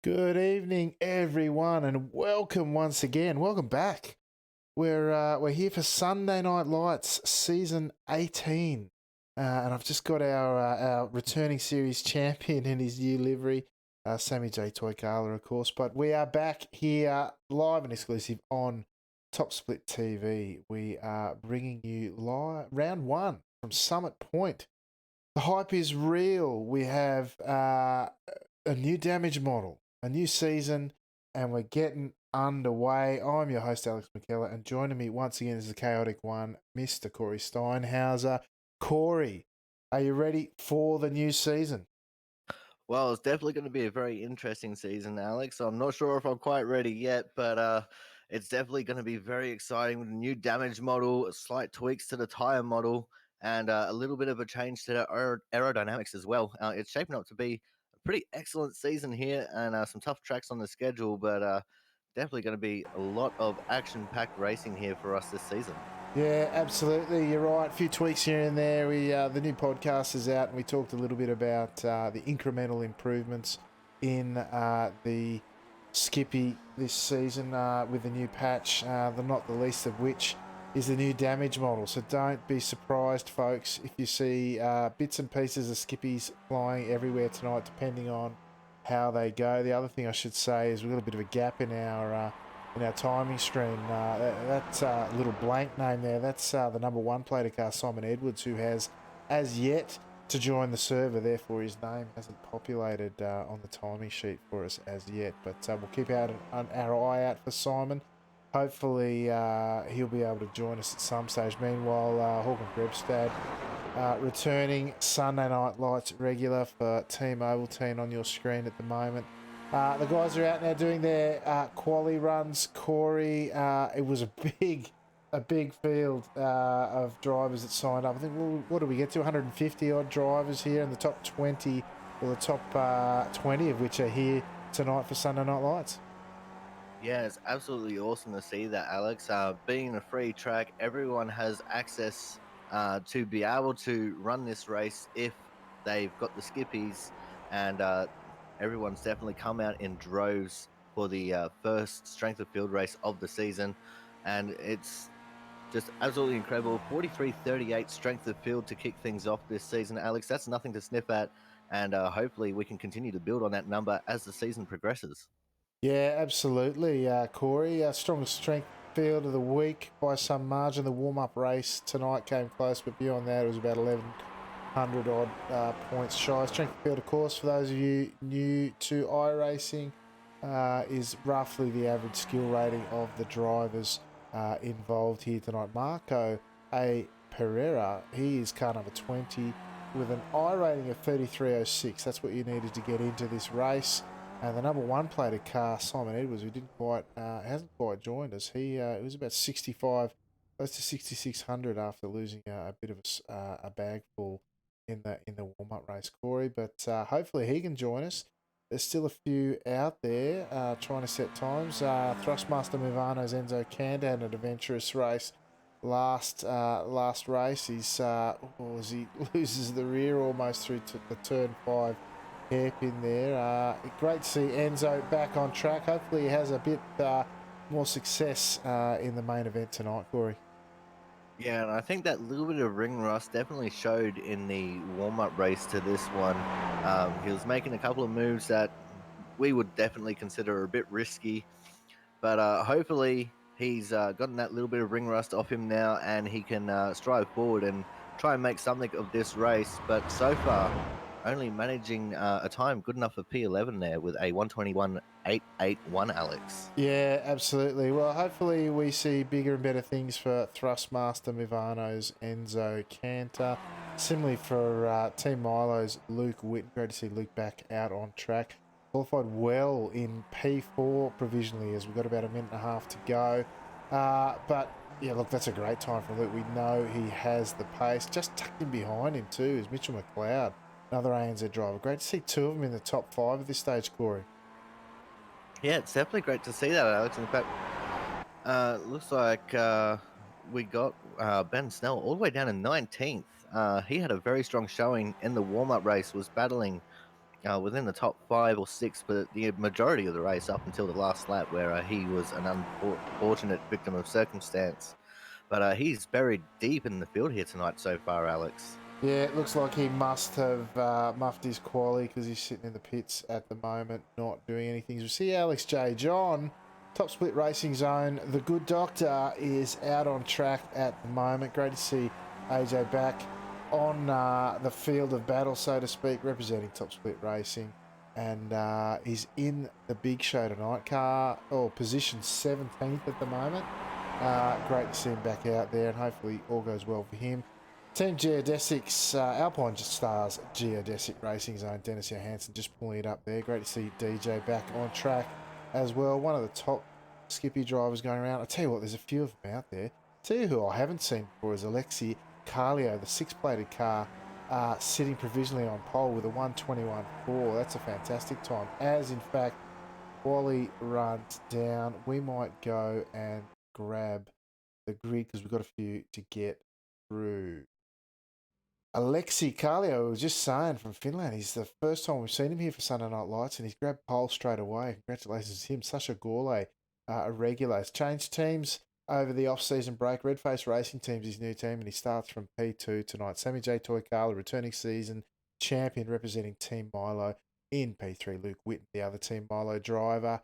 Good evening, everyone, and welcome once again. Welcome back. We're here for Sunday Night Lights, season 18, and I've just got our returning series champion in his new livery, Sammy J Toykala, of course. But we are back here live and exclusive on Top Split TV. We are bringing you round one from Summit Point. The hype is real. We have a new damage model, a new season, and we're getting underway. I'm your host, Alex McKellar, and joining me once again is the chaotic one, Mr. Corey Steinhauser. Corey, are you ready for the new season? Well, it's definitely going to be a very interesting season, Alex. I'm not sure if I'm quite ready yet, but it's definitely going to be very exciting with a new damage model, slight tweaks to the tire model, and a little bit of a change to the aerodynamics as well. It's shaping up to be a pretty excellent season here, and some tough tracks on the schedule, but definitely going to be a lot of action-packed racing here for us this season. Yeah, absolutely. You're right. A few tweaks here and there. We the new podcast is out, and we talked a little bit about the incremental improvements in the Skippy this season with the new patch. The not the least of which is the new damage model. So don't be surprised, folks, if you see bits and pieces of Skippies flying everywhere tonight, depending on how they go. The other thing I should say is we've got a bit of a gap in our timing stream. That little blank name there, that's the number one player car, Simon Edwards, who has as yet to join the server. Therefore, his name hasn't populated on the timing sheet for us as yet. But we'll keep our eye out for Simon. Hopefully, he'll be able to join us at some stage. Meanwhile, Håkon Grebstad returning Sunday Night Lights regular for Team Ovaltine on your screen at the moment. The guys are out now doing their quali runs. Corey, it was a big field of drivers that signed up. I think what do we get to? 150 odd drivers here, in the top 20, or the top 20 of which are here tonight for Sunday Night Lights. Yeah, it's absolutely awesome to see that, Alex. Being a free track, everyone has access to be able to run this race if they've got the skippies, and everyone's definitely come out in droves for the first strength of field race of the season, and it's just absolutely incredible. 43:38 strength of field to kick things off this season, Alex. That's nothing to sniff at, and hopefully we can continue to build on that number as the season progresses. Yeah, absolutely, Corey. Strongest strength field of the week by some margin. The warm up race tonight came close, but beyond that, it was about 1,100 odd points shy. Strength field, of course, for those of you new to iRacing, is roughly the average skill rating of the drivers involved here tonight. Marco A. Pereira, he is car number 20 with an I rating of 33.06. That's what you needed to get into this race. And the number one plated car, Simon Edwards, who didn't quite, hasn't quite joined us. He was about 65, close to 6,600 after losing a bit of a bag full in the warm up race, Corey. But hopefully he can join us. There's still a few out there trying to set times. Thrustmaster Movano's Enzo Kanda had an adventurous race last race. He's as he loses the rear almost through to the turn 5 hairpin there. Great to see Enzo back on track. Hopefully he has a bit more success in the main event tonight, Corey. Yeah, and I think that little bit of ring rust definitely showed in the warm up race to this one. He was making a couple of moves that we would definitely consider a bit risky, but hopefully he's gotten that little bit of ring rust off him now and he can strive forward and try and make something of this race. But so far, only managing a time good enough for P11 there with a 121.881, Alex. Yeah, absolutely. Well, hopefully we see bigger and better things for Thrustmaster Mivano's Enzo Cantor. Similarly for Team Milo's Luke Witten. Great to see Luke back out on track. Qualified well in P4 provisionally as we've got about a minute and a half to go. But yeah, look, that's a great time for Luke. We know he has the pace. Just tucked in behind him too is Mitchell McLeod, another ANZ driver. Great to see two of them in the top 5 at this stage, Corey. Yeah, it's definitely great to see that, Alex. In fact, looks like we got Ben Snell all the way down in 19th. He had a very strong showing in the warm up race, was battling within the top 5 or 6 for the majority of the race up until the last lap, where he was an unfortunate victim of circumstance. But he's buried deep in the field here tonight so far, Alex. Yeah, it looks like he must have muffed his quali because he's sitting in the pits at the moment, not doing anything. We see Alex J. John, Top Split Racing Zone. The good doctor is out on track at the moment. Great to see AJ back on the field of battle, so to speak, representing Top Split Racing. And he's in the big show tonight. Position 17th at the moment. Great to see him back out there, and hopefully all goes well for him. Team Geodesics, Alpine Stars Geodesic Racing Zone, Dennis Johansson just pulling it up there. Great to see DJ back on track as well. One of the top Skippy drivers going around. I tell you what, there's a few of them out there. Tell you who I haven't seen before is Alexi Carlio, the 6-plated car, sitting provisionally on pole with a 1:21.4. That's a fantastic time. As in fact, Wally runs down, we might go and grab the grid because we've got a few to get through. Alexi Carlio was just saying from Finland. He's the first time we've seen him here for Sunday Night Lights, and he's grabbed pole straight away. Congratulations to him. Sasha Gorley, a regular. He's changed teams over the off-season break. Redface Racing Team's his new team, and he starts from P2 tonight. Sammy J. Toykala, returning season champion, representing Team Milo in P3. Luke Whitten, the other Team Milo driver.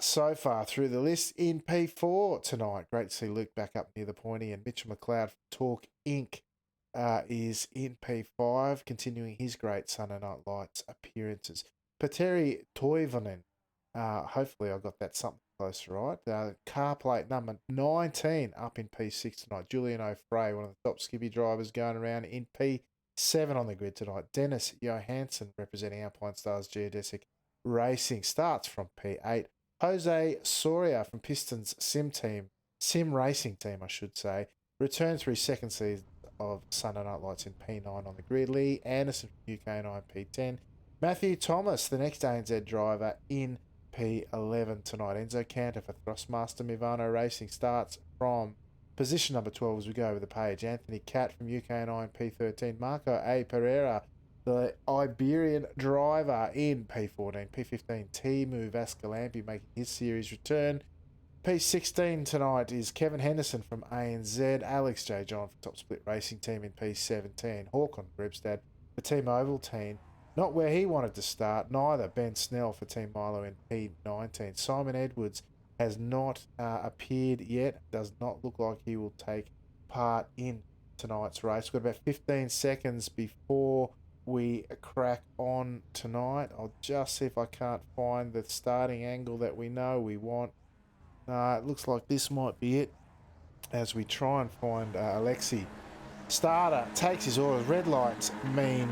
So far through the list in P4 tonight. Great to see Luke back up near the pointy, and Mitchell McLeod from Talk Inc. Is in P5, continuing his great Sunday Night Lights appearances. Petteri Toivonen, hopefully I got that something close right. Car plate number 19 up in P6 tonight. Julian O'Fray, one of the top Skippy drivers going around in P7 on the grid tonight. Dennis Johansson, representing Alpine Stars Geodesic Racing, starts from P8. Jose Soria from Pistons Sim Racing Team, I should say, returns for his second season of Sunday Night Lights in P9 on the grid. Lee Anderson from UK9 P10. Matthew Thomas, the next ANZ driver, in P11 tonight. Enzo Cantor for Thrustmaster Mivano Racing starts from position number 12 as we go over the page. Anthony Catt from UK9 P13. Marco A. Pereira, the Iberian driver, in P14. P15, Timu Vascalampi making his series return. P16 tonight is Kevin Henderson from ANZ, Alex J. John from Top Split Racing Team in P17, Håkon Grebstad for Team Oval Team, not where he wanted to start, neither Ben Snell for Team Milo in P19. Simon Edwards has not appeared yet, does not look like he will take part in tonight's race. We've got about 15 seconds before we crack on tonight. I'll just see if I can't find the starting angle that we know we want. It looks like this might be it as we try and find Alexi. Starter takes his orders. Red lights mean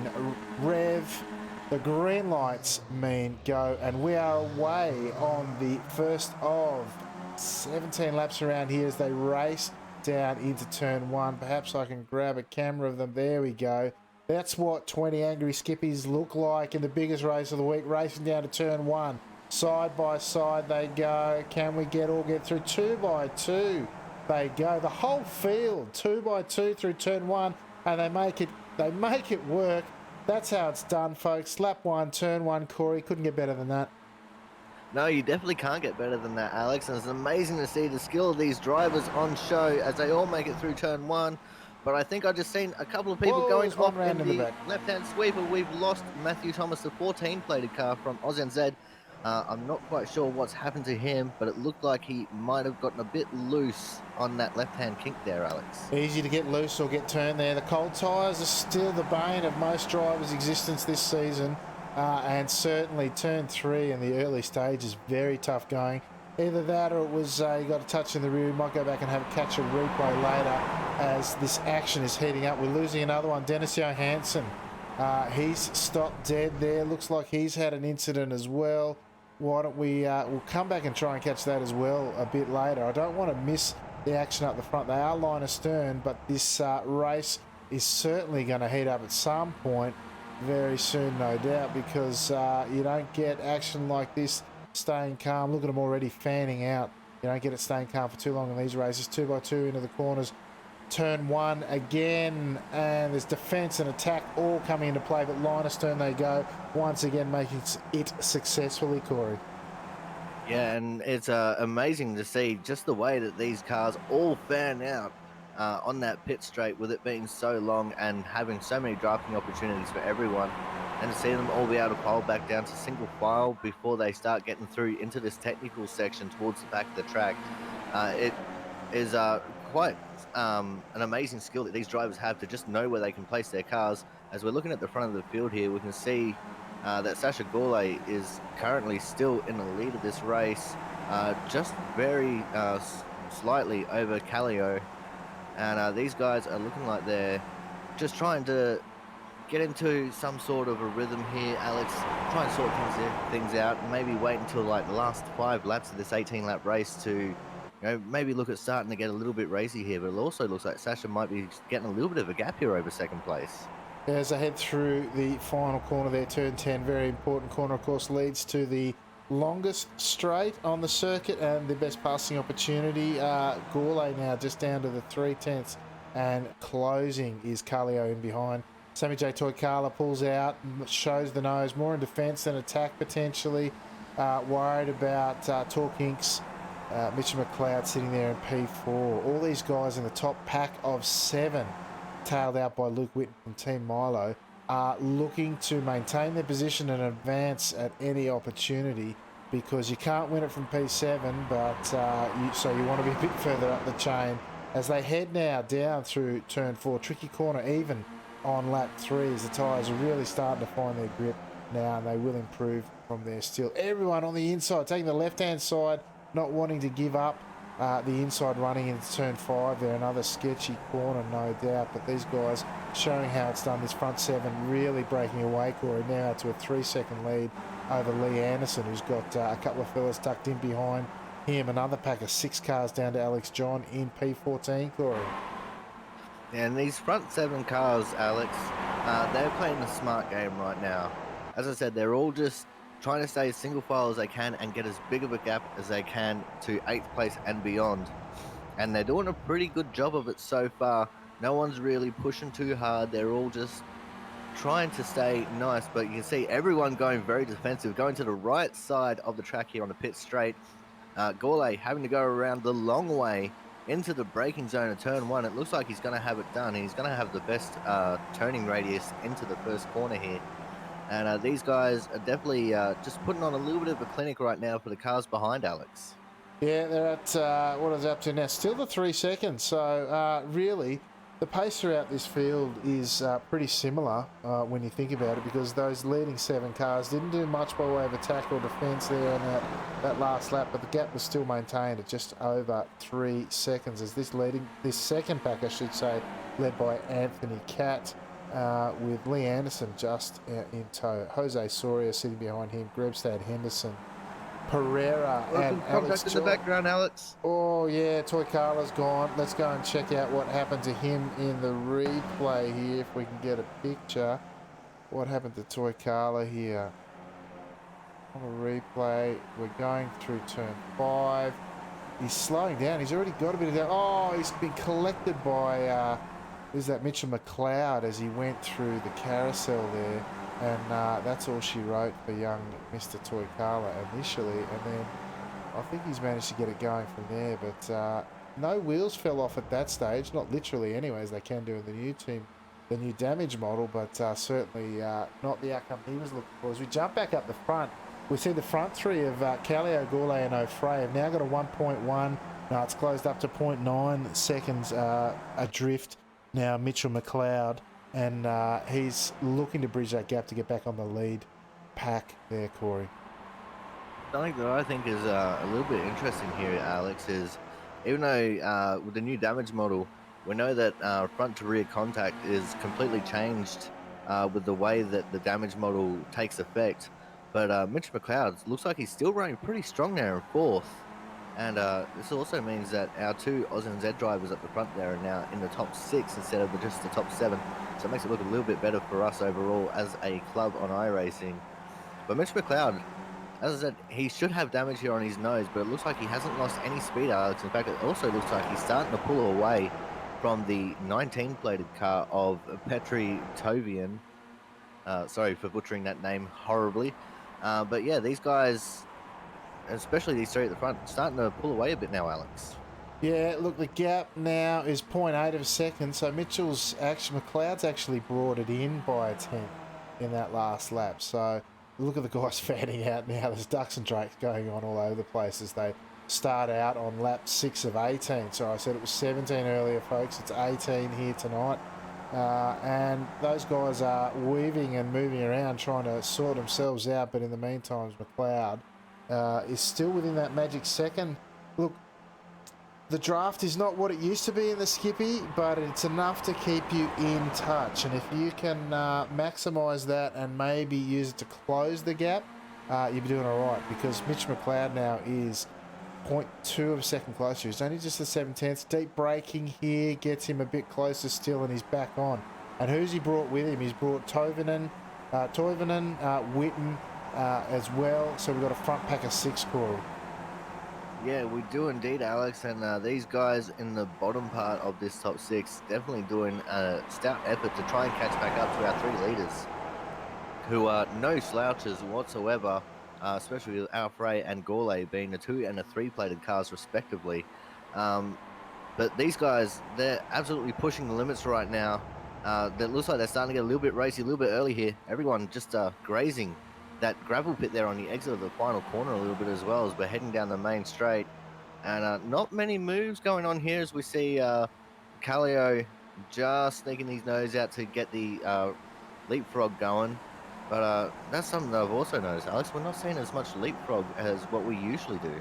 rev. The green lights mean go. And we are away on the first of 17 laps around here as they race down into turn 1. Perhaps I can grab a camera of them. There we go. That's what 20 Angry Skippies look like in the biggest race of the week, racing down to turn 1. Side by side they go. Can we all get through? 2 by 2 they go. The whole field 2 by 2 through turn 1, and they make it work. That's how it's done, folks. Lap 1, turn 1. Corey, couldn't get better than that. No, you definitely can't get better than that, Alex. And it's amazing to see the skill of these drivers on show as they all make it through turn 1. But I think I just seen a couple of people going off in the left-hand sweeper. We've lost Matthew Thomas, the 14-plated car from AusNZ. I'm not quite sure what's happened to him, but it looked like he might have gotten a bit loose on that left-hand kink there, Alex. Easy to get loose or get turned there. The cold tyres are still the bane of most drivers' existence this season, and certainly turn 3 in the early stage is very tough going. Either that or it was you got a touch in the rear. We might go back and catch a replay later as this action is heating up. We're losing another one. Dennis Johansson, he's stopped dead there. Looks like he's had an incident as well. Why don't we'll come back and try and catch that as well a bit later. I don't want to miss the action up the front. They are line astern, but this race is certainly going to heat up at some point very soon, no doubt, because you don't get action like this staying calm. Look at them already fanning out. You don't get it staying calm for too long in these races. 2 by 2 into the corners. turn one again, and there's defence and attack all coming into play, but Linus turn they go, once again making it successfully, Corey. Yeah, and it's amazing to see just the way that these cars all fan out on that pit straight, with it being so long and having so many drafting opportunities for everyone, and to see them all be able to pile back down to single file before they start getting through into this technical section towards the back of the track. It is quite an amazing skill that these drivers have to just know where they can place their cars. As we're looking at the front of the field here, we can see that Sasha Gourlay is currently still in the lead of this race, just very slightly over Callio. And these guys are looking like they're just trying to get into some sort of a rhythm here, Alex. Try and sort things out, and maybe wait until like the last 5 laps of this 18-lap race to, maybe look at starting to get a little bit racy here. But it also looks like Sasha might be getting a little bit of a gap here over second place. As I head through the final corner there, turn 10, very important corner, of course, leads to the longest straight on the circuit and the best passing opportunity. Gourlay now just down to the 3/10, and closing is Carlio in behind. Sammy J. Toykala pulls out, shows the nose, more in defence than attack potentially. Worried about Torque Inc.'s Mitchell McLeod sitting there in P4. All these guys in the top pack of 7, tailed out by Luke Whitten from Team Milo, are looking to maintain their position and advance at any opportunity, because you can't win it from P7, but so you want to be a bit further up the chain as they head now down through turn 4. Tricky corner even on lap 3 as the tyres are really starting to find their grip now, and they will improve from there still. Everyone on the inside taking the left-hand side, not wanting to give up. The inside running into turn 5 there, another sketchy corner, no doubt, but these guys showing how it's done. This front 7 really breaking away, Corey, now to a 3-second lead over Lee Anderson, who's got a couple of fellas tucked in behind him. Another pack of 6 cars down to Alex John in P14, Corey. And these front 7 cars, Alex, they're playing a smart game right now. As I said, they're all just trying to stay as single file as they can and get as big of a gap as they can to 8th place and beyond. And they're doing a pretty good job of it so far. No one's really pushing too hard. They're all just trying to stay nice, but you can see everyone going very defensive, going to the right side of the track here on the pit straight. Gourlay having to go around the long way into the braking zone of turn 1. It looks like he's going to have it done. He's going to have the best turning radius into the first corner here. And these guys are definitely just putting on a little bit of a clinic right now for the cars behind, Alex. Yeah, they're at, what is it up to now? Still the 3 seconds. So really, the pace throughout this field is pretty similar when you think about it, because those leading 7 cars didn't do much by way of attack or defence there in that last lap, but the gap was still maintained at just over 3 seconds as this second pack, I should say, led by Anthony Catt, with Lee Anderson just in tow. Jose Soria sitting behind him, Grebstad, Henderson, Pereira, and Alex in the background, Alex. Oh yeah, Toykala's gone. Let's go and check out what happened to him in the replay here, if we can get a picture. What happened to Toykala here? On the replay, we're going through turn 5. He's slowing down. He's already got a bit of that. Oh, he's been collected by is that Mitchell McLeod as he went through the carousel there. And that's all she wrote for young Mr. Toykala initially, and then I think he's managed to get it going from there, but no wheels fell off at that stage, not literally anyways, they can do in the new team, the new damage model, but certainly not the outcome he was looking for. As we jump back up the front, we see the front 3 of Callio, Gourlay and O'Fray have now got a 1.1, no, it's closed up to 0.9 seconds adrift now, Mitchell McLeod. And he's looking to bridge that gap to get back on the lead pack there, Corey. Something that I think is a little bit interesting here, Alex, is even though with the new damage model, we know that front to rear contact is completely changed with the way that the damage model takes effect. But Mitch McLeod looks like he's still running pretty strong there in 4th. And this also means that our 2 Oz and Z drivers at the front there are now in the top 6 instead of just the top 7. So it makes it look a little bit better for us overall as a club on iRacing. But Mitch McLeod, as I said, he should have damage here on his nose, but it looks like he hasn't lost any speed, Alex. In fact, it also looks like he's starting to pull away from the 19 plated car of Petri Tovian. Sorry for butchering that name horribly. But yeah, these guys, especially these three at the front, starting to pull away a bit now, Alex. Yeah, look, the gap now is 0.8 of a second. So McLeod's actually brought it in by a tenth in that last lap. So look at the guys fanning out now. There's ducks and drakes going on all over the place as they start out on lap 6 of 18. So I said it was 17 earlier, folks. It's 18 here tonight. And those guys are weaving and moving around trying to sort themselves out. But in the meantime, McLeod is still within that magic second. Look, the draft is not what it used to be in the Skippy, but it's enough to keep you in touch. And if you can maximise that and maybe use it to close the gap, you'll be doing all right, because Mitch McLeod now is 0.2 of a second closer. He's only just the 7/10. Deep braking here gets him a bit closer still, and he's back on. And who's he brought with him? He's brought Toivonen, Witten as well. So we've got a front pack of 6, Corey. Yeah, we do indeed, Alex. And these guys in the bottom part of this top 6 definitely doing a stout effort to try and catch back up to our 3 leaders, who are no slouches whatsoever, especially with Alfred and Gourlay being the 2 and the 3 plated cars respectively. But these guys, they're absolutely pushing the limits right now. That looks like they're starting to get a little bit racy, a little bit early here. Everyone just grazing that gravel pit there on the exit of the final corner a little bit as well as we're heading down the main straight. And not many moves going on here as we see Callio just sneaking his nose out to get the leapfrog going. But that's something that I've also noticed, Alex. We're not seeing as much leapfrog as what we usually do.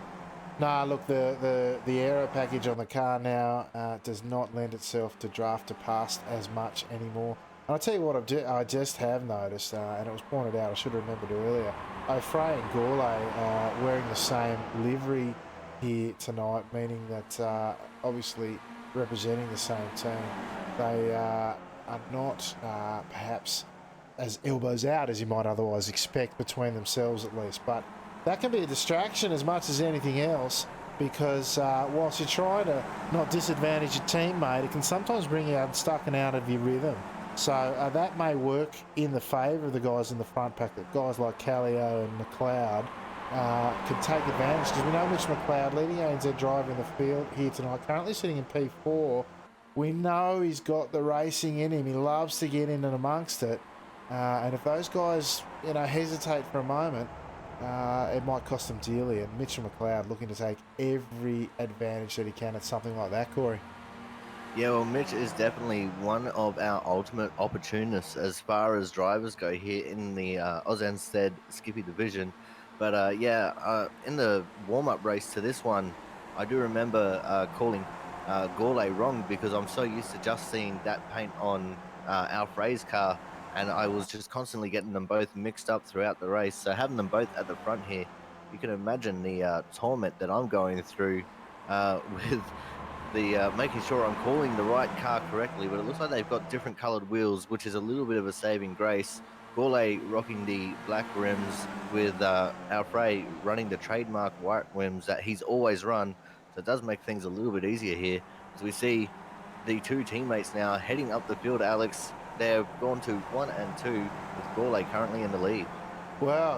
Nah, look, the aero package on the car now does not lend itself to draft to past as much anymore. And I'll tell you what I just have noticed, and it was pointed out, I should have remembered earlier, O'Fray and Gourlay wearing the same livery here tonight, meaning that obviously representing the same team, they are not perhaps as elbows out as you might otherwise expect between themselves at least. But that can be a distraction as much as anything else, because whilst you're trying to not disadvantage your teammate, it can sometimes bring you stuck and out of your rhythm. So that may work in the favour of the guys in the front pack, that guys like Callio and McLeod can take advantage, because we know Mitch McLeod, leading ANZ driver in the field here tonight, currently sitting in P4. We know he's got the racing in him. He loves to get in and amongst it. And if those guys, hesitate for a moment, it might cost them dearly. And Mitchell McLeod looking to take every advantage that he can at something like that, Corey. Yeah, well, Mitch is definitely one of our ultimate opportunists as far as drivers go here in the Ozanstead Skippy division. But in the warm-up race to this one, I do remember calling Gourlay wrong, because I'm so used to just seeing that paint on Alfred's car, and I was just constantly getting them both mixed up throughout the race. So having them both at the front here, you can imagine the torment that I'm going through with the making sure I'm calling the right car correctly. But it looks like they've got different coloured wheels, which is a little bit of a saving grace. Gourlay rocking the black rims with Alfred running the trademark white rims that he's always run. So it does make things a little bit easier here, as we see the 2 teammates now heading up the field, Alex. They've gone to 1 and 2 with Gourlay currently in the lead. Well,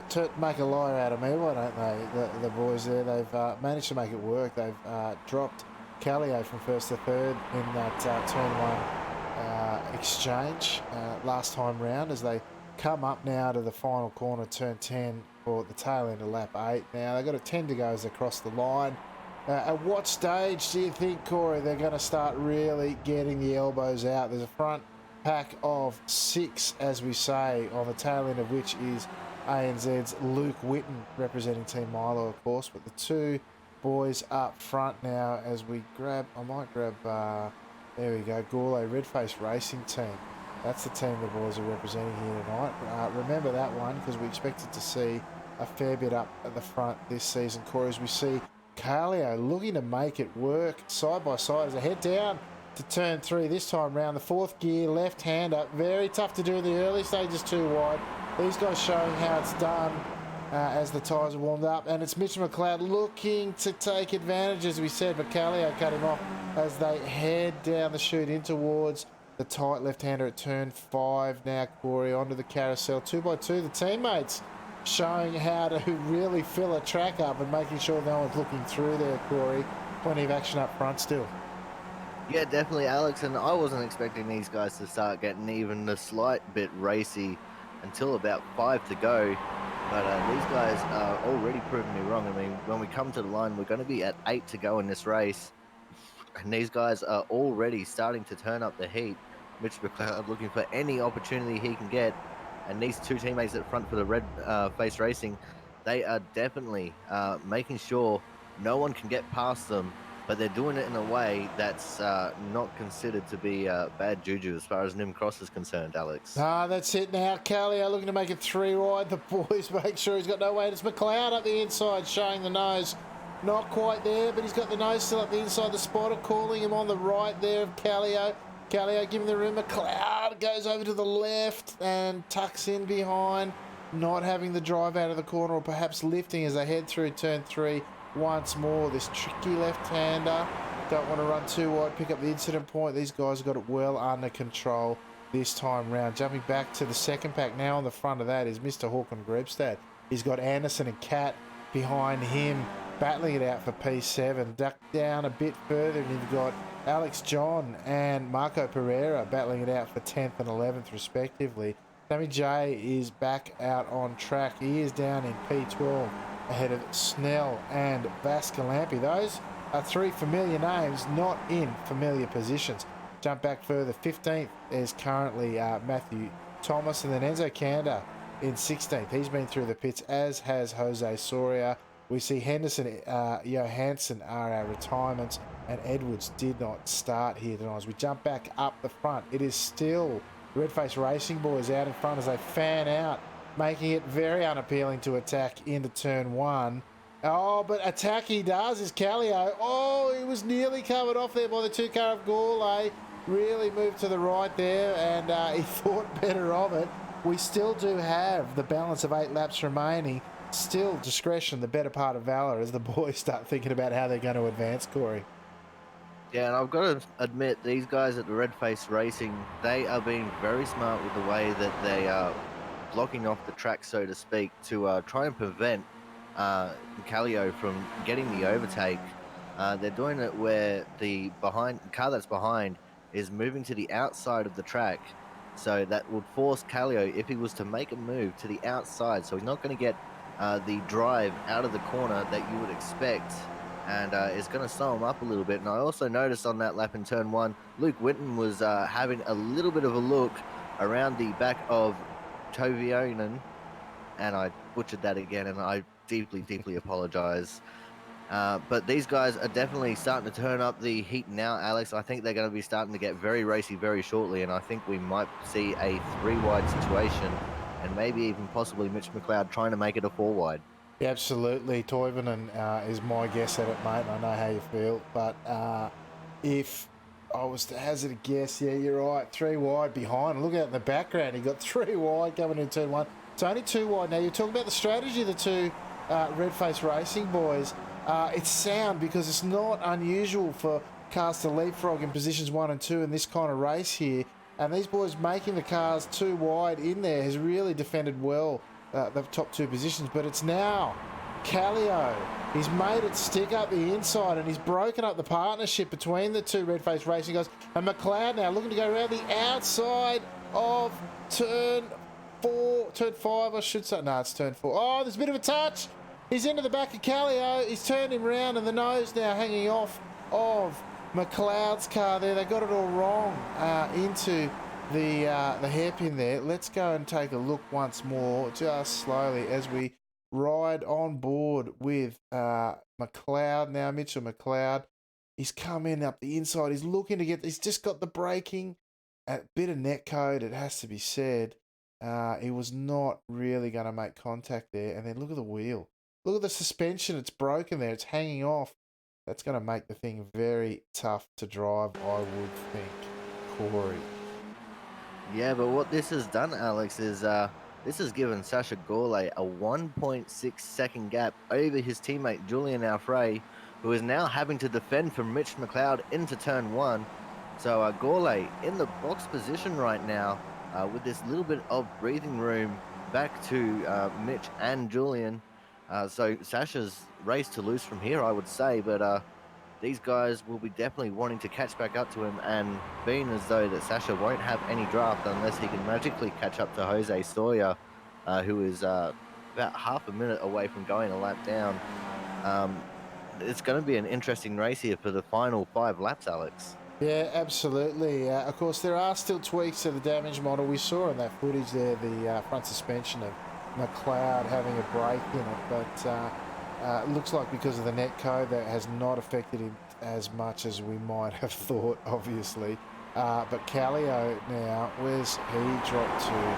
to make a liar out of me, why don't they? The boys there, they've managed to make it work. They've dropped Callio from first to third in that turn 1 exchange last time round, as they come up now to the final corner, turn 10, for the tail end of lap 8. Now they've got a 10 to go as they cross the line. At what stage do you think, Corey, they're going to start really getting the elbows out? There's a front pack of 6, as we say, on the tail end of which is ANZ's Luke Witten, representing Team Milo, of course. But the 2 boys up front now, as we grab, there we go, Gourlay, Redface Racing Team. That's the team the boys are representing here tonight. Remember that one, because we expected to see a fair bit up at the front this season, Corey, as we see Callio looking to make it work side by side as they head down to turn 3 this time round. The 4th gear, left-hander, very tough to do in the early stages, too wide. These guys showing how it's done. as the tyres are warmed up. And it's Mitch McLeod looking to take advantage, as we said, but Callio cut him off as they head down the chute in towards the tight left-hander at turn 5 now, Corey, onto the carousel. 2x2, the teammates showing how to really fill a track up and making sure no one's looking through there, Corey. Plenty of action up front still. Yeah, definitely, Alex. And I wasn't expecting these guys to start getting even a slight bit racy until about 5 to go. But these guys are already proving me wrong. I mean, when we come to the line, we're going to be at 8 to go in this race. And these guys are already starting to turn up the heat. Mitch McLeod looking for any opportunity he can get. And these two teammates at front for the Red Face Racing, they are definitely making sure no one can get past them. But they're doing it in a way that's not considered to be bad juju as far as Nim Cross is concerned, Alex. That's it now. Callio looking to make it 3 wide. The boys make sure he's got no weight. It's McLeod up the inside, showing the nose. Not quite there, but he's got the nose still up the inside. The spotter calling him on the right there of Callio. Callio giving the room. McLeod goes over to the left and tucks in behind, not having the drive out of the corner, or perhaps lifting as they head through turn 3 once more. This tricky left-hander. Don't want to run too wide, pick up the incident point. These guys have got it well under control this time round. Jumping back to the second pack now, on the front of that is Mr. Håkon Grebstad. He's got Anderson and Cat behind him, battling it out for P7. Duck down a bit further and you've got Alex John and Marco Pereira battling it out for 10th and 11th respectively. Sammy J is back out on track. He is down in P12 ahead of Snell and Vascalampi. Those are 3 familiar names, not in familiar positions. Jump back further, 15th is currently Matthew Thomas, and then Enzo Kanda in 16th. He's been through the pits, as has Jose Soria. We see Henderson, Johansson are our retirements, and Edwards did not start here tonight. As we jump back up the front, it is still Red Face Racing boys out in front as they fan out, making it very unappealing to attack into turn 1. Oh, but attack he does is Callio. Oh, he was nearly covered off there by the 2-car of Gourlay. Really moved to the right there, and he thought better of it. We still do have the balance of 8 laps remaining. Still discretion, the better part of valor, as the boys start thinking about how they're going to advance, Corey. Yeah, and I've got to admit, these guys at the Red Face Racing, they are being very smart with the way that they are blocking off the track, so to speak, to try and prevent Callio from getting the overtake. They're doing it where the car that's behind is moving to the outside of the track, so that would force Callio, if he was to make a move, to the outside, so he's not going to get the drive out of the corner that you would expect, and it's going to slow him up a little bit. And I also noticed on that lap in turn 1, Luke Winton was having a little bit of a look around the back of Tovionen, and I butchered that again, and I deeply apologize. But these guys are definitely starting to turn up the heat now, Alex. I think they're going to be starting to get very racy very shortly, and I think we might see a 3-wide situation, and maybe even possibly Mitch McLeod trying to make it a 4-wide. Yeah, absolutely. Toivonen is my guess at it, mate. I know how you feel, but if I was to hazard a guess, yeah, you're right. 3 wide behind. Look out in the background. He got 3 wide coming in turn 1. It's only 2 wide now. You're talking about the strategy of the two Red Face Racing boys. It's sound because it's not unusual for cars to leapfrog in positions 1 and 2 in this kind of race here. And these boys making the cars 2 wide in there has really defended well the top 2 positions. But it's now Callio. He's made it stick up the inside and he's broken up the partnership between the 2 Red Face Racing guys. And McLeod now looking to go around the outside of turn 5, I should say. No, it's turn 4. Oh, there's a bit of a touch. He's into the back of Callio. He's turned him round and the nose now hanging off of McLeod's car there. They got it all wrong into the hairpin there. Let's go and take a look once more, just slowly, as we ride on board with McLeod now. Mitchell McLeod. He's come in up the inside. He's looking to get... He's just got the braking. A bit of net code, it has to be said. He was not really going to make contact there. And then look at the wheel. Look at the suspension. It's broken there. It's hanging off. That's going to make the thing very tough to drive, I would think, Corey. Yeah, but what this has done, Alex, is This has given Sasha Gourlay a 1.6-second gap over his teammate Julian Alfray, who is now having to defend from Mitch McLeod into turn one. So Gourlay in the box position right now, with this little bit of breathing room back to Mitch and Julian. So Sasha's race to lose from here, I would say, but these guys will be definitely wanting to catch back up to him, and being as though that Sasha won't have any draft unless he can magically catch up to Jose Sawyer, who is about half a minute away from going a lap down. Um, it's going to be an interesting race here for the final 5 laps, Alex. Yeah, absolutely. Of course, there are still tweaks to the damage model. We saw in that footage there the front suspension of McLeod having a break in it, but it looks like because of the net code that has not affected him as much as we might have thought, obviously. But Callio now, where's he dropped to?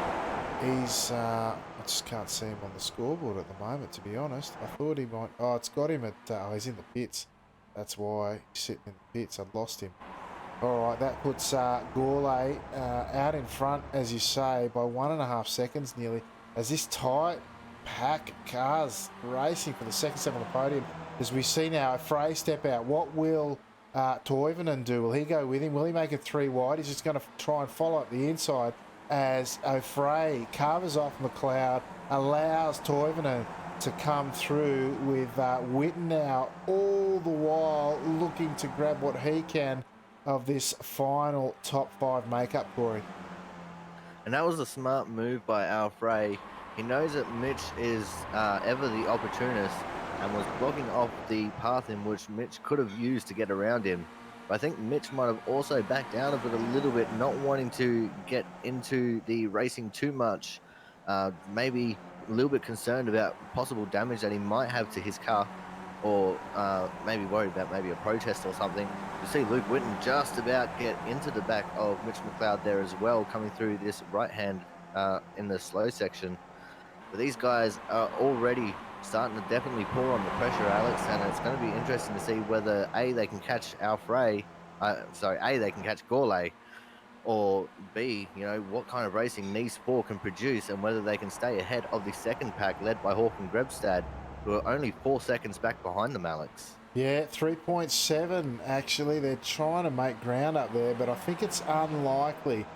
He's, I just can't see him on the scoreboard at the moment, to be honest. I thought he might, oh, it's got him at, he's in the pits. That's why he's sitting in the pits. I lost him. All right, that puts Gourlay out in front, as you say, by 1.5 seconds nearly, as this tight pack cars racing for the second step on the podium. As we see now, Frey step out. What will Toivonen do? Will he go with him? Will he make it 3 wide? He's just going to try and follow up the inside as O'Fray covers off McLeod, allows Toivonen to come through with Witten now all the while looking to grab what he can of this final top 5 makeup, Corey. And that was a smart move by Alfray. He knows that Mitch is ever the opportunist and was blocking off the path in which Mitch could have used to get around him. But I think Mitch might have also backed down of it a little bit, not wanting to get into the racing too much. Maybe a little bit concerned about possible damage that he might have to his car, or maybe worried about maybe a protest or something. You see Luke Witten just about get into the back of Mitch McLeod there as well, coming through this right hand in the slow section. But these guys are already starting to definitely pour on the pressure, Alex, and it's going to be interesting to see whether A, they can catch they can catch Gourlay, or B, what kind of racing these 4 can produce, and whether they can stay ahead of the second pack led by Hawk and Grebstad, who are only 4 seconds back behind them, Alex. Yeah, 3.7 actually. They're trying to make ground up there, but I think it's unlikely.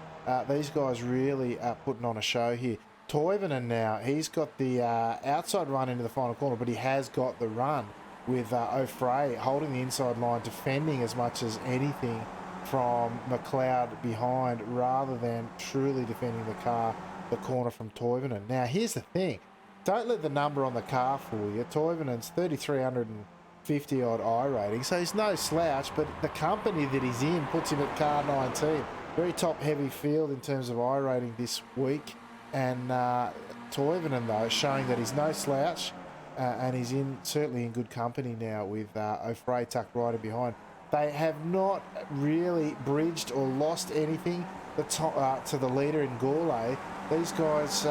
These guys really are putting on a show here. Toivonen now, he's got the outside run into the final corner, but he has got the run with O'Fray holding the inside line, defending as much as anything from McLeod behind, rather than truly defending the corner from Toivonen. Now, here's the thing. Don't let the number on the car fool you. Toivonen's 3,350 odd I rating, so he's no slouch, but the company that he's in puts him at car 19. Very top heavy field in terms of I rating this week. And Toivonen, though, showing that he's no slouch, and he's certainly in good company now with O'Fray tucked right in behind. They have not really bridged or lost anything to the leader in Gourlay. These guys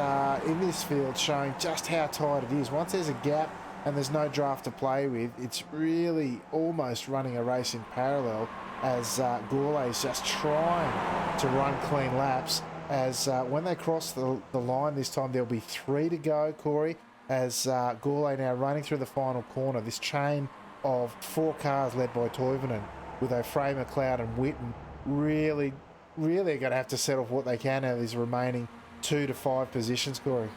in this field showing just how tight it is. Once there's a gap and there's no draft to play with, it's really almost running a race in parallel, as Gourlay is just trying to run clean laps. As when they cross the line this time, there'll be 3 to go, Corey, as Gourlay now running through the final corner. This chain of 4 cars led by Toivonen with O'Fray, McLeod and Witten really are going to have to settle for what they can out of these remaining 2 to 5 positions, Corey.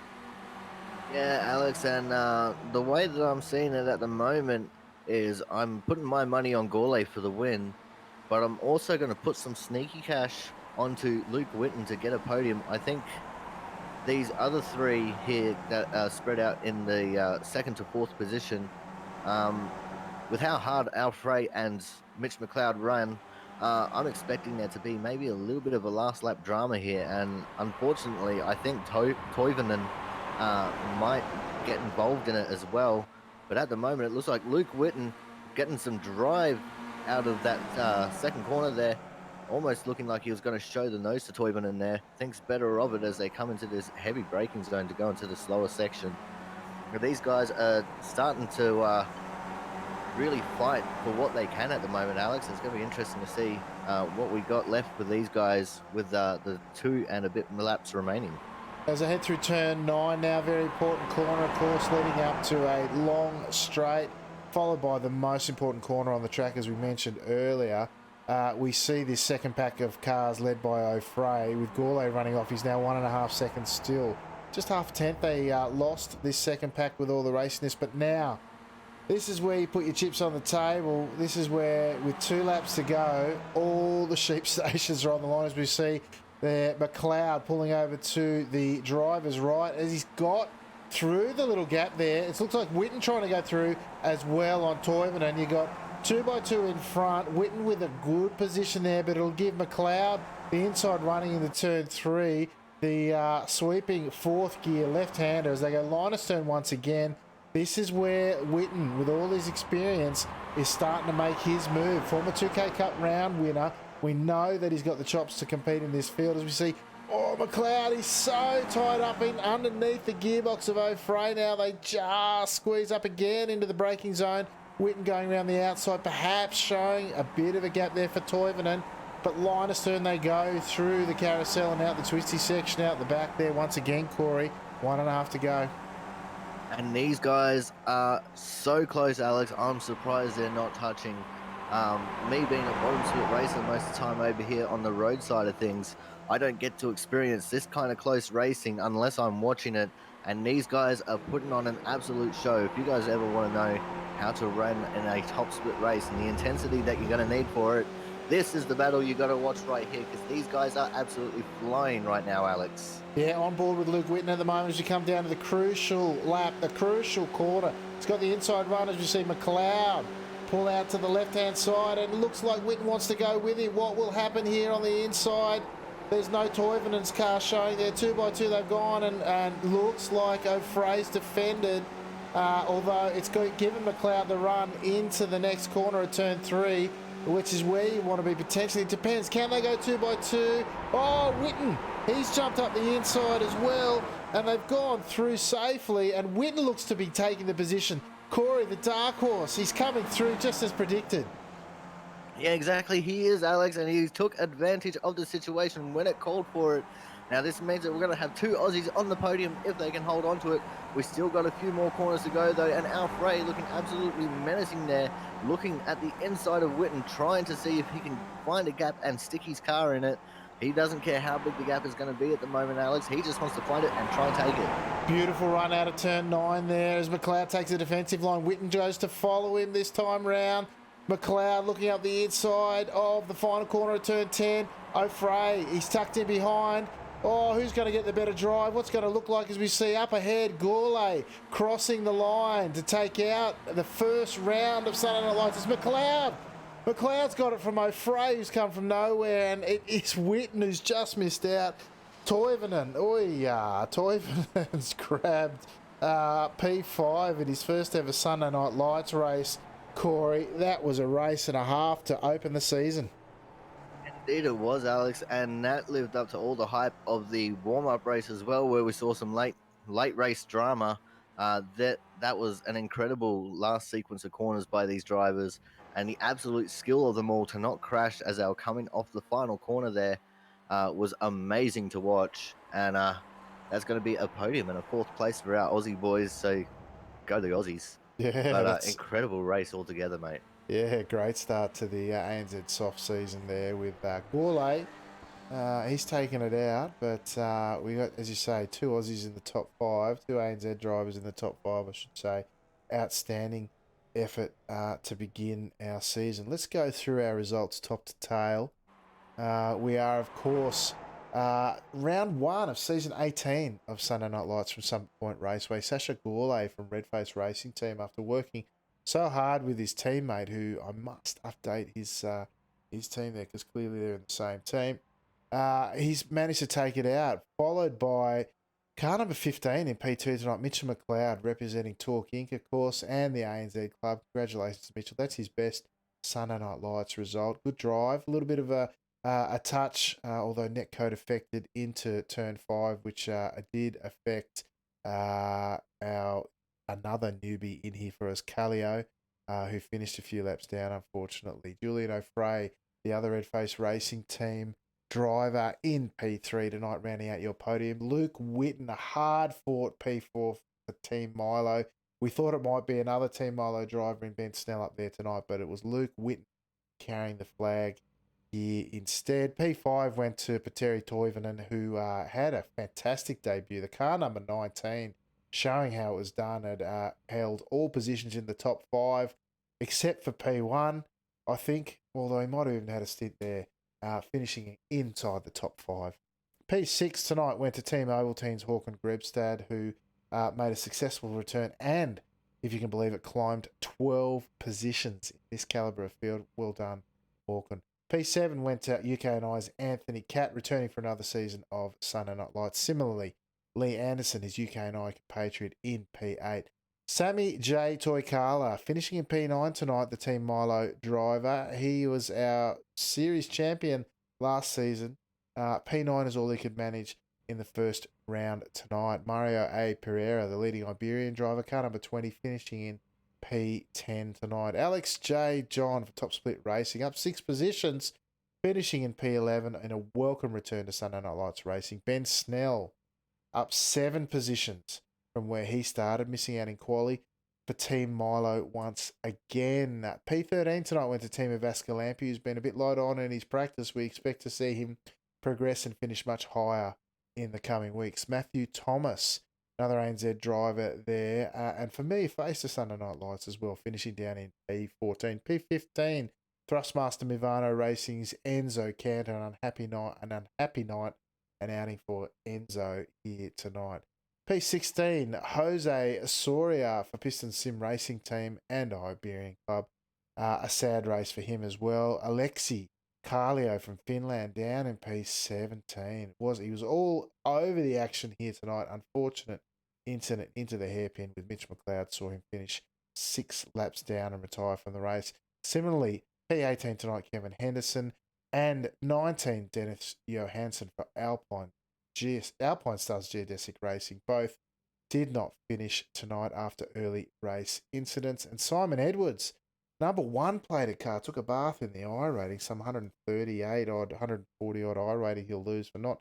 Yeah, Alex, and the way that I'm seeing it at the moment is I'm putting my money on Gourlay for the win, but I'm also going to put some sneaky cash onto Luke Witten to get a podium. I think these other 3 here that are spread out in the 2nd to 4th position, with how hard Alfray and Mitch McLeod run, I'm expecting there to be maybe a little bit of a last lap drama here, and unfortunately I think Toivonen might get involved in it as well. But at the moment it looks like Luke Witten getting some drive out of that second corner there, almost looking like he was going to show the nose to Toivonen there. Thinks better of it as they come into this heavy braking zone to go into the slower section. But these guys are starting to really fight for what they can at the moment, Alex. It's going to be interesting to see what we got left with these guys with the 2 and a bit laps remaining. As I head through turn 9 now, very important corner, of course, leading up to a long straight, followed by the most important corner on the track, as we mentioned earlier. We see this second pack of cars led by O'Fray, with Gourlay running off. He's now 1.5 seconds still. Just half a tenth. They lost this second pack with all the raciness, but now this is where you put your chips on the table. This is where, with 2 laps to go, all the sheep stations are on the line, as we see there. McLeod pulling over to the driver's right as he's got through the little gap there. It looks like Witten trying to go through as well on Toivonen, and you got 2x2 in front. Witten with a good position there, but it'll give McLeod the inside running into turn 3. The sweeping 4th gear left-hander as they go line of turn once again. This is where Witten, with all his experience, is starting to make his move. Former 2K Cup round winner. We know that he's got the chops to compete in this field. As we see, McLeod is so tied up in underneath the gearbox of O'Fray now. They just squeeze up again into the braking zone. Witten going around the outside, perhaps showing a bit of a gap there for Toivonen. But line of turn they go through the carousel and out the twisty section out the back there once again, Corey. 1.5 to go. And these guys are so close, Alex. I'm surprised they're not touching. Me being a bottom split racer most of the time over here on the road side of things, I don't get to experience this kind of close racing unless I'm watching it. And these guys are putting on an absolute show. If you guys ever want to know how to run in a top split race and the intensity that you're going to need for it, this is the battle you got to watch right here, because these guys are absolutely flying right now, Alex. Yeah, on board with Luke Witten at the moment as you come down to the crucial lap, the crucial quarter. It's got the inside run as you see McLeod pull out to the left-hand side, and it looks like Witten wants to go with him. What will happen here on the inside? There's no Toivonen's car showing there. 2x2 they've gone, and looks like O'Fray's defended, although it's given McLeod the run into the next corner of turn 3, which is where you want to be potentially. It depends. Can they go 2x2? Oh, Witten, he's jumped up the inside as well, and they've gone through safely, and Witten looks to be taking the position. Corey, the dark horse, he's coming through just as predicted. Yeah, exactly. He is, Alex, and he took advantage of the situation when it called for it. Now, this means that we're going to have 2 Aussies on the podium if they can hold on to it. We still got a few more corners to go, though, and Alfred looking absolutely menacing there, looking at the inside of Witten, trying to see if he can find a gap and stick his car in it. He doesn't care how big the gap is going to be at the moment, Alex. He just wants to find it and try and take it. Beautiful run out of turn 9 there as McLeod takes a defensive line. Witten goes to follow him this time round. McLeod looking up the inside of the final corner of turn 10. O'Fray, he's tucked in behind. Oh, who's going to get the better drive? What's going to look like as we see up ahead, Gourlay crossing the line to take out the first round of Sunday Night Lights. It's McLeod. McLeod's got it from O'Fray, who's come from nowhere, and it is Witten who's just missed out. Toivonen, Toivonen's grabbed P5 in his first ever Sunday Night Lights race. Corey, that was a race and a half to open the season. Indeed it was, Alex, and that lived up to all the hype of the warm-up race as well, where we saw some late race drama. That was an incredible last sequence of corners by these drivers, and the absolute skill of them all to not crash as they were coming off the final corner there was amazing to watch. And that's going to be a podium and a 4th place for our Aussie boys, so go the Aussies. Yeah, but incredible race altogether, mate. Yeah, great start to the ANZ soft season there with Gourlay. He's taken it out, but we got, as you say, 2 Aussies in the top 5, 2 ANZ drivers in the top 5, I should say. Outstanding effort to begin our season. Let's go through our results top to tail. We are, of course, round 1 of season 18 of Sunday Night Lights from Summit Point Raceway. Sasha Gourlay from Redface Racing Team, after working so hard with his teammate, who I must update his team there because clearly they're in the same team. He's managed to take it out, followed by car number 15 in P2 tonight, Mitchell McLeod, representing Torque Inc., of course, and the ANZ Club. Congratulations, Mitchell. That's his best Sunday Night Lights result. Good drive, a little bit of a touch, although netcode affected into turn 5, which did affect another newbie in here for us, Callio, who finished a few laps down, unfortunately. Julian O'Fray, the other Redface Racing Team driver in P3 tonight, rounding out your podium. Luke Whitten, a hard-fought P4 for Team Milo. We thought it might be another Team Milo driver in Ben Snell up there tonight, but it was Luke Whitten carrying the flag here instead. P5 went to Petteri Toivonen, who had a fantastic debut. The car number 19, showing how it was done, had held all positions in the top 5, except for P1, I think, although he might have even had a stint there, finishing inside the top 5. P6 tonight went to Team Ovaltine's Håkon Grebstad, who made a successful return and, if you can believe it, climbed 12 positions in this calibre of field. Well done, Håkon. P7 went to UK&I's Anthony Catt, returning for another season of Sunday Night Lights. Similarly, Lee Anderson, his UK&I compatriot, in P8. Sammy J. Toikala, finishing in P9 tonight, the Team Milo driver. He was our series champion last season. P9 is all he could manage in the first round tonight. Mario A. Pereira, the leading Iberian driver, car number 20, finishing in P10 tonight. Alex J. John for Top Split Racing, up 6 positions, finishing in P11 in a welcome return to Sunday Night Lights Racing. Ben Snell, up 7 positions from where he started, missing out in quali for Team Milo once again. P13 tonight went to Team of Vascalampi, who's been a bit light on in his practice. We expect to see him progress and finish much higher in the coming weeks. Matthew Thomas, another ANZ driver there. And for me, faced the Sunday Night Lights as well, finishing down in P14. P15, Thrustmaster Mivano Racing's Enzo Cantor, an unhappy night, an outing for Enzo here tonight. P16, Jose Soria for Piston Sim Racing Team and Iberian Club. A sad race for him as well. Alexi Carlio from Finland down in P17. He was all over the action here tonight. Unfortunate incident into the hairpin with Mitch McLeod saw him finish 6 laps down and retire from the race. Similarly, P18 tonight, Kevin Henderson, and 19, Dennis Johansson for Alpine Stars Geodesic Racing. Both did not finish tonight after early race incidents. And Simon Edwards, number 1 plated car, took a bath in the I rating, some 138 odd, 140 odd I rating he'll lose for not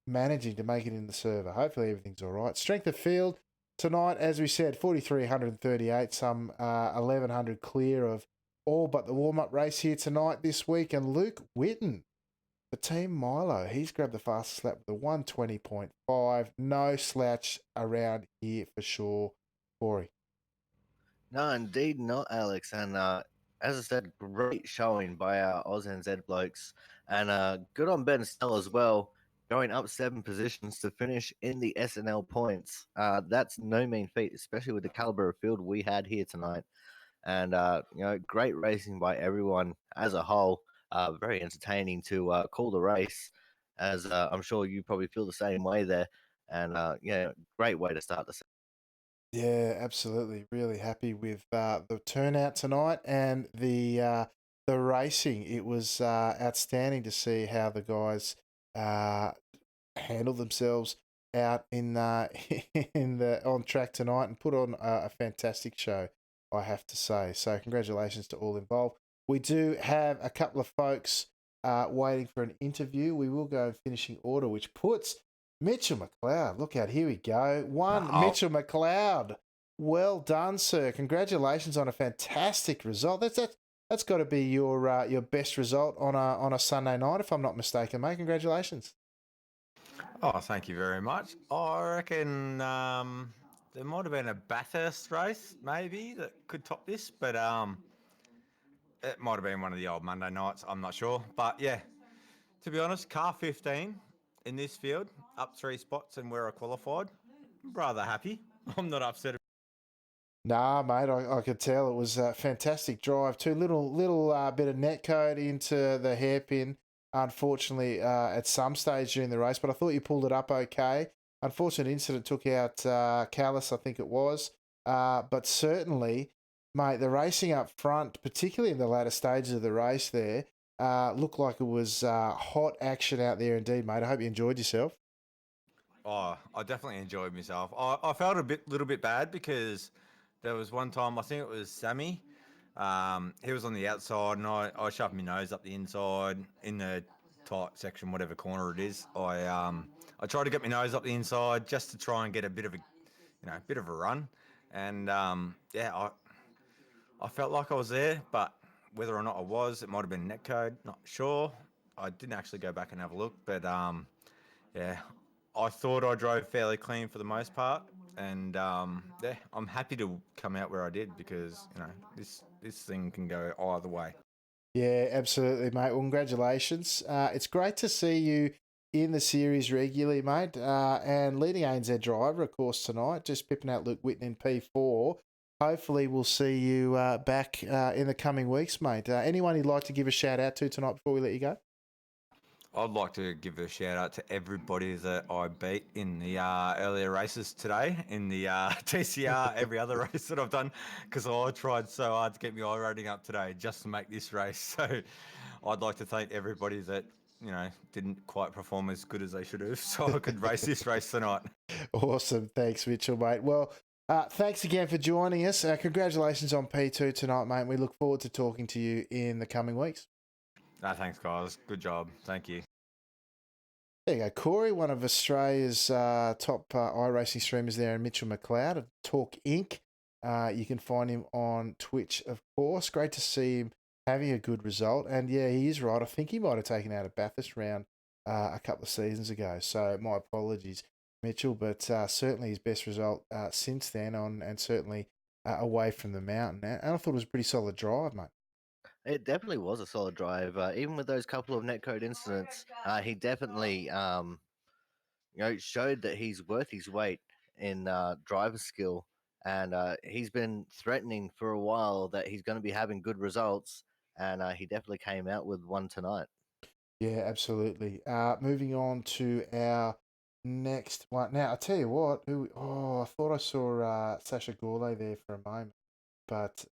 managing to make it in the server. Hopefully everything's all right. Strength of field tonight, as we said, 4,338, some 1,100 clear of all but the warm-up race here tonight this week. And Luke Whitten for Team Milo, he's grabbed the fastest lap with a 120.5. No slouch around here for sure, Corey. No, indeed not, Alex. And as I said, great showing by our Oz and Z blokes. And good on Ben Snell as well, going up 7 positions to finish in the SNL points. That's no mean feat, especially with the caliber of field we had here tonight. And, great racing by everyone as a whole. Very entertaining to call the race, as I'm sure you probably feel the same way there. And, great way to start the season. Yeah, absolutely. Really happy with the turnout tonight and the racing. It was outstanding to see how the guys handled themselves out in in the on track tonight and put on a fantastic show, I have to say. So congratulations to all involved. We do have a couple of folks waiting for an interview. We will go in finishing order, which puts Mitchell McLeod. Look out, here we go. Mitchell McLeod. Well done, sir. Congratulations on a fantastic result. That's got to be your best result on a Sunday night, if I'm not mistaken, mate. Congratulations. Oh, thank you very much. I reckon there might have been a Bathurst race, maybe, that could top this, but it might have been one of the old Monday nights. I'm not sure. But yeah, to be honest, car 15 in this field, up 3 spots and where I qualified. I'm rather happy. I'm not upset. Nah, mate, I could tell it was a fantastic drive too. Little bit of netcode into the hairpin, unfortunately, at some stage during the race, but I thought you pulled it up okay. Unfortunate incident took out Callis, I think it was. But certainly, mate, the racing up front, particularly in the latter stages of the race there, looked like it was hot action out there indeed, mate. I hope you enjoyed yourself. Oh, I definitely enjoyed myself. I felt little bit bad because there was one time, I think it was Sammy. He was on the outside and I shoved my nose up the inside in the tight section, whatever corner it is. I tried to get my nose up the inside just to try and get a bit of a run, and I felt like I was there, but whether or not I was, it might have been netcode, not sure. I didn't actually go back and have a look, but I thought I drove fairly clean for the most part, and I'm happy to come out where I did because this thing can go either way. Yeah, absolutely, mate. Well, congratulations. It's great to see you in the series regularly, mate. And leading ANZ driver, of course, tonight, just pipping out Luke Whitten in P4. Hopefully, we'll see you back in the coming weeks, mate. Anyone you'd like to give a shout out to tonight before we let you go? I'd like to give a shout out to everybody that I beat in the earlier races today, in the TCR, every other race that I've done, because I tried so hard to get my I rating up today just to make this race. So I'd like to thank everybody that, didn't quite perform as good as they should have, so I could race this race tonight. Awesome. Thanks, Mitchell, mate. Well, thanks again for joining us. Congratulations on P2 tonight, mate. We look forward to talking to you in the coming weeks. Thanks, guys. Good job. Thank you. There you go, Corey, one of Australia's top iRacing streamers there, and Mitchell McLeod of Talk Inc. You can find him on Twitch, of course. Great to see him having a good result. And yeah, he is right. I think he might have taken out a Bathurst round a couple of seasons ago. So my apologies, Mitchell, but certainly his best result since then and certainly away from the mountain. And I thought it was a pretty solid drive, mate. It definitely was a solid drive. Even with those couple of netcode incidents, he definitely showed that he's worth his weight in driver skill, and he's been threatening for a while that he's going to be having good results, and he definitely came out with one tonight. Yeah, absolutely. Moving on to our next one. Now, I tell you what, I thought I saw Sasha Gourlay there for a moment, but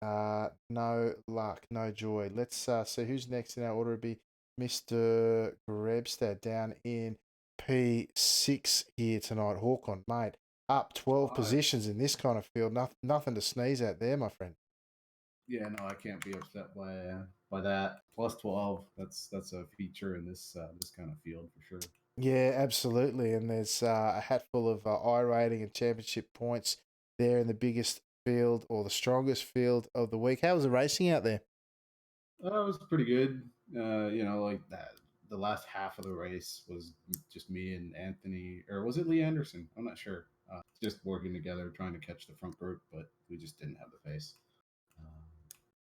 no luck, no joy. Let's see who's next in our order. It'd be Mr. Grebstad down in P6 here tonight. Hawkon, mate, up 12 positions in this kind of field. Nothing to sneeze at there, my friend. Yeah, no, I can't be upset by that. Plus 12, that's a feature in this kind of field for sure. Yeah, absolutely. And there's a hatful of I rating and championship points there in the biggest field or the strongest field of the week. How was the racing out there? It was pretty good. Like that. The last half of the race was just me and Anthony, or was it Lee Anderson? I'm not sure. Just working together, trying to catch the front group, but we just didn't have the pace.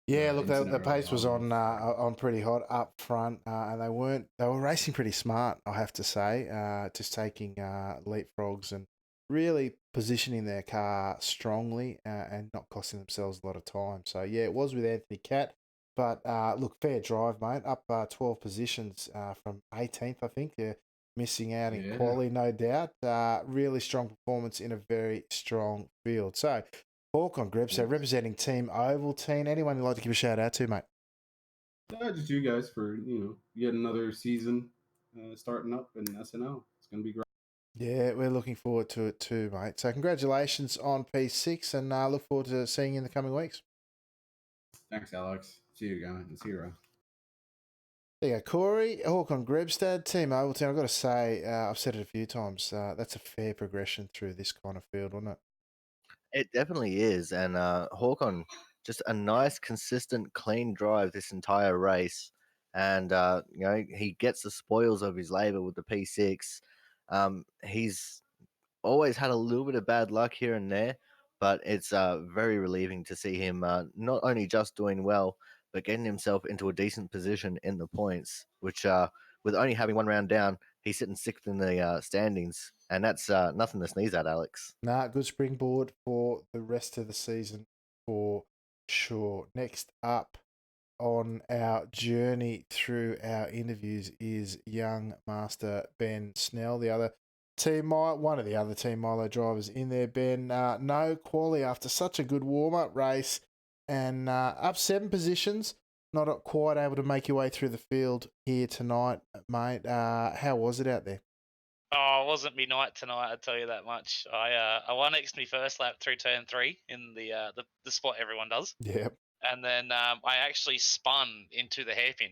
Yeah, look, the pace was on pretty hot up front, and they were racing pretty smart, I have to say, just taking leapfrogs and really positioning their car strongly and not costing themselves a lot of time. So yeah, it was with Anthony Catt, but look, fair drive, mate, up 12 positions from 18th, I think. They're missing out in quality, no doubt. Really strong performance in a very strong field. So Hawkon Grebstad, representing Team Ovaltine. Anyone you'd like to give a shout out to, mate? Just you guys for yet another season starting up in SNL. It's gonna be great. Yeah, we're looking forward to it too, mate. So congratulations on P6, and look forward to seeing you in the coming weeks. Thanks, Alex. See you guys. See you around. There you go, Corey. Hawkon Grebstad, Team Ovaltine. I've got to say, I've said it a few times, that's a fair progression through this kind of field, wasn't it? It definitely is, and Hawkon, just a nice, consistent, clean drive this entire race, and he gets the spoils of his labor with the P6. He's always had a little bit of bad luck here and there, but it's very relieving to see him not only just doing well, but getting himself into a decent position in the points, which with only having one round down, he's sitting sixth in the standings, and that's nothing to sneeze at, Alex. Nah, good springboard for the rest of the season for sure. Next up on our journey through our interviews is young master Ben Snell, one of the other Team Milo drivers in there. Ben, no quali after such a good warm-up race and up 7 positions, not quite able to make your way through the field here tonight, mate. How was it out there? Oh, it wasn't me night tonight, I tell you that much. I won X me first lap through turn 3 in the spot everyone does. Yep. And then I actually spun into the hairpin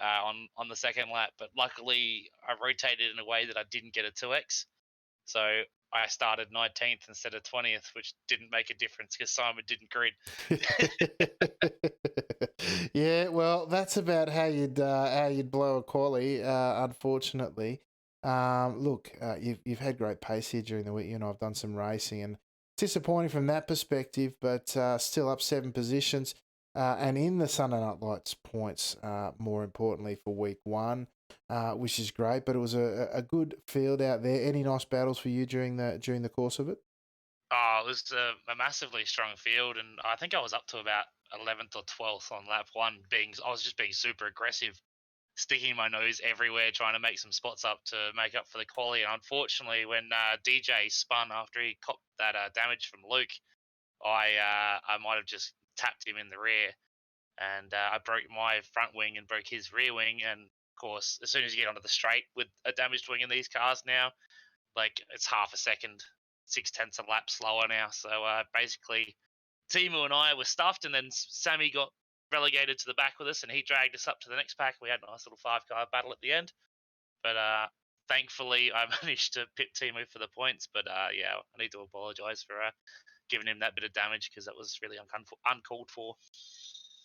on the second lap. But luckily, I rotated in a way that I didn't get a 2x. So I started 19th instead of 20th, which didn't make a difference because Simon didn't grid. Yeah, well, that's about how you'd blow a quali. Unfortunately, look, you've had great pace here during the week. You know, I've done some racing, and disappointing from that perspective, but still up 7 positions, and in the Sunday Night Lights points. More importantly for week 1. Which is great, but it was a good field out there. Any nice battles for you during the course of it? Oh, it was a massively strong field, and I think I was up to about 11th or 12th on lap one. I was just being super aggressive, sticking my nose everywhere, trying to make some spots up to make up for the quali. And unfortunately, when DJ spun after he copped that damage from Luke, I might have just tapped him in the rear, and I broke my front wing and broke his rear wing. And of course, as soon as you get onto the straight with a damaged wing in these cars now, like it's half a second, 6/10 a lap slower now. So basically, Timu and I were stuffed, and then Sammy got relegated to the back with us, and he dragged us up to the next pack. We had a nice little 5-car battle at the end, but thankfully I managed to pit Timu for the points. But yeah, I need to apologise for giving him that bit of damage because that was really uncalled for.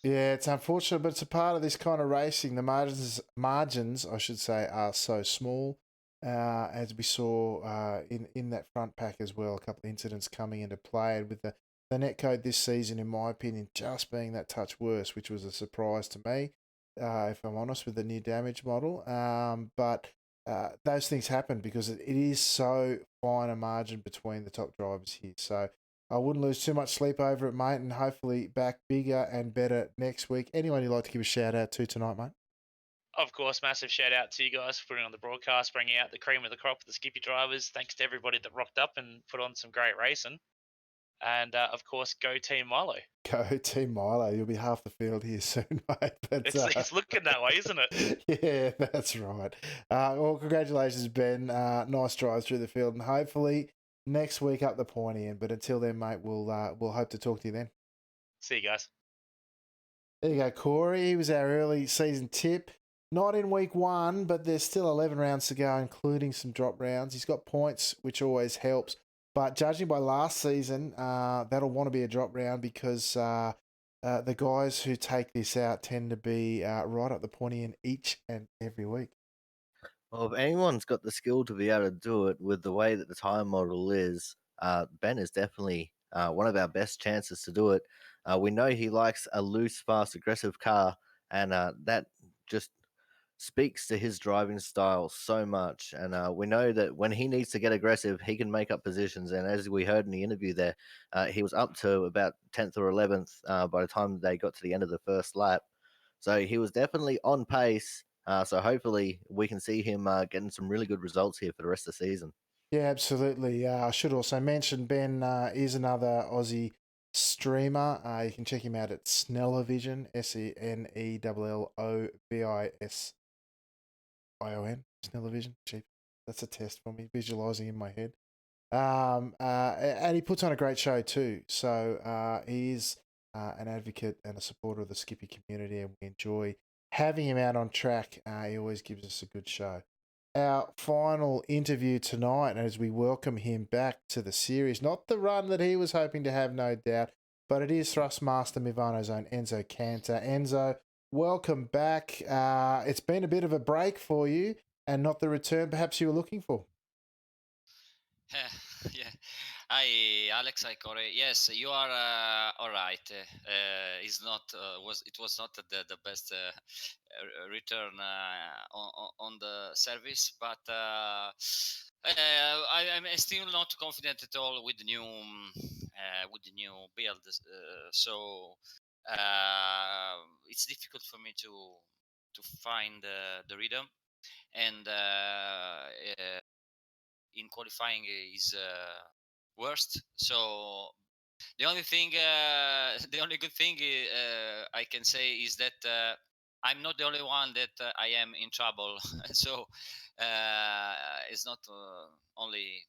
Yeah, it's unfortunate, but it's a part of this kind of racing. The margins, I should say, are so small. As we saw in that front pack as well, a couple of incidents coming into play, and with the net code this season, in my opinion, just being that touch worse, which was a surprise to me, if I'm honest, with the new damage model. But those things happen because it is so fine a margin between the top drivers here. So I wouldn't lose too much sleep over it, mate, and hopefully back bigger and better next week. Anyone you'd like to give a shout out to tonight, mate? Of course, massive shout out to you guys for putting on the broadcast, bringing out the cream of the crop of the Skippy drivers. Thanks to everybody that rocked up and put on some great racing. And of course, go Team Milo. Go Team Milo. You'll be half the field here soon, mate. But, it's looking that way, isn't it? Yeah, that's right. Well, congratulations, Ben. Nice drive through the field, and hopefully next week up the pointy end. But until then, mate, we'll hope to talk to you then. See you guys. There you go, Corey. He was our early season tip. Not in week 1, but there's still 11 rounds to go, including some drop rounds. He's got points, which always helps. But judging by last season, that'll want to be a drop round because the guys who take this out tend to be right up the pointy end each and every week. Well, if anyone's got the skill to be able to do it with the way that the time model is, Ben is definitely one of our best chances to do it. We know he likes a loose, fast, aggressive car, and that just speaks to his driving style so much. And we know that when he needs to get aggressive, he can make up positions. And as we heard in the interview there, he was up to about 10th or 11th by the time they got to the end of the first lap. So he was definitely on pace. So hopefully we can see him getting some really good results here for the rest of the season. Yeah, absolutely. I should also mention Ben is another Aussie streamer. You can check him out at Snellovision, Snellovision. Snellovision. Cheap. That's a test for me, visualizing in my head. And he puts on a great show too. So he is an advocate and a supporter of the Skippy community, and we enjoy having him out on track. He always gives us a good show. Our final interview tonight, as we welcome him back to the series, not the run that he was hoping to have, no doubt, but it is Thrustmaster Mivano's own Enzo Cantor. Enzo, welcome back. It's been a bit of a break for you, and not the return perhaps you were looking for. Yeah. Hi, Alex. Hi, Corey. Yes, you are all right. It's not it was not the best return on the service, but I'm still not confident at all with the new build. So it's difficult for me to find the rhythm, and in qualifying is worst. So the only thing, the only good thing I can say is that I'm not the only one that I am in trouble. So it's not only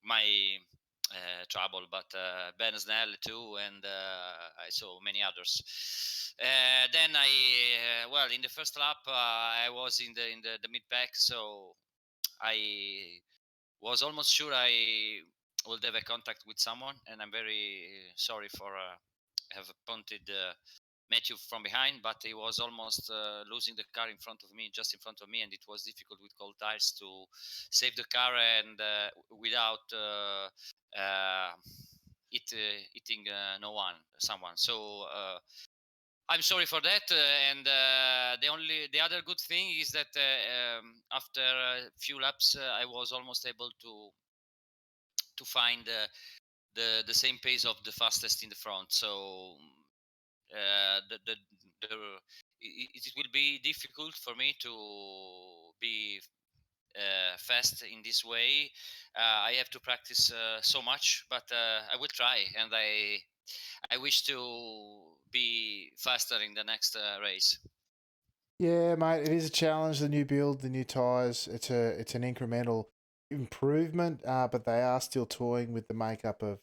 my trouble, but Ben Snell too, and I saw many others. Then well, in the first lap, I was in the mid pack, so I was almost sure I would have a contact with someone, and I'm very sorry for have punted Matthew from behind, but he was almost losing the car in front of me, just in front of me, and it was difficult with cold tires to save the car and without hitting someone. So I'm sorry for that. And the other good thing is that after a few laps, I was almost able to find the same pace of the fastest in the front. So the it will be difficult for me to be fast in this way. I have to practice so much, but I will try, and I wish to be faster in the next race. Yeah, mate, it is a challenge. The new build, the new tyres. It's an incremental improvement, but they are still toying with the makeup of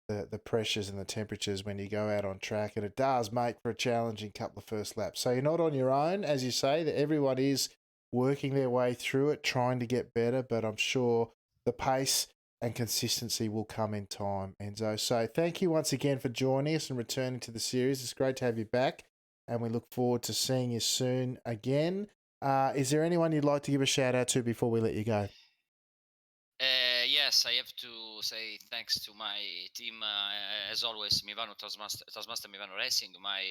the pressures and the temperatures when you go out on track, and it does make for a challenging couple of first laps. So you're not on your own, as you say. That everyone is working their way through it, trying to get better. But I'm sure the pace and consistency will come in time, Enzo. So thank you once again for joining us and returning to the series. It's great to have you back, and we look forward to seeing you soon again. Is there anyone you'd like to give a shout out to before we let you go? Yes, I have to say thanks to my team, as always, Toastmaster Mivano Racing, my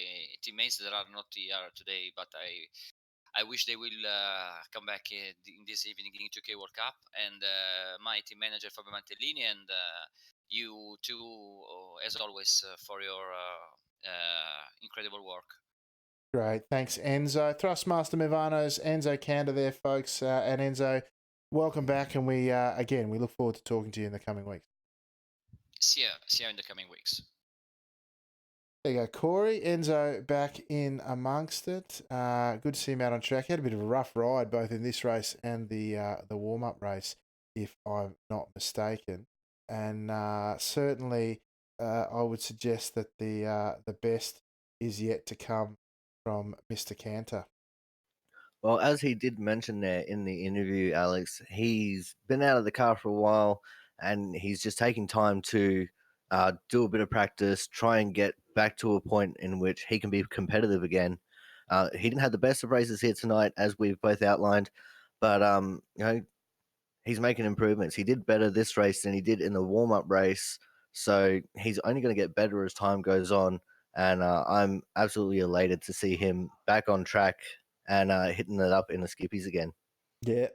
teammates that are not here today, but I wish they will come back in this evening in 2K World Cup, and my team manager Fabio Mantellini, and you too, as always, for your incredible work. Great. Thanks, Enzo. Thrustmaster Mivano's Enzo Cantor there, folks. And Enzo, welcome back. And we look forward to talking to you in the coming weeks. See you in the coming weeks. There you go, Corey. Enzo back in amongst it. Good to see him out on track. He had a bit of a rough ride both in this race and the warm-up race, if I'm not mistaken. And certainly I would suggest that the best is yet to come from Mr. Cantor. Well, as he did mention there in the interview, Alex, he's been out of the car for a while and he's just taking time to do a bit of practice, try and get back to a point in which he can be competitive again. He didn't have the best of races here tonight, as we've both outlined, but he's making improvements. He did better this race than he did in the warm-up race, so he's only going to get better as time goes on. And I'm absolutely elated to see him back on track and hitting it up in the skippies again. Yeah.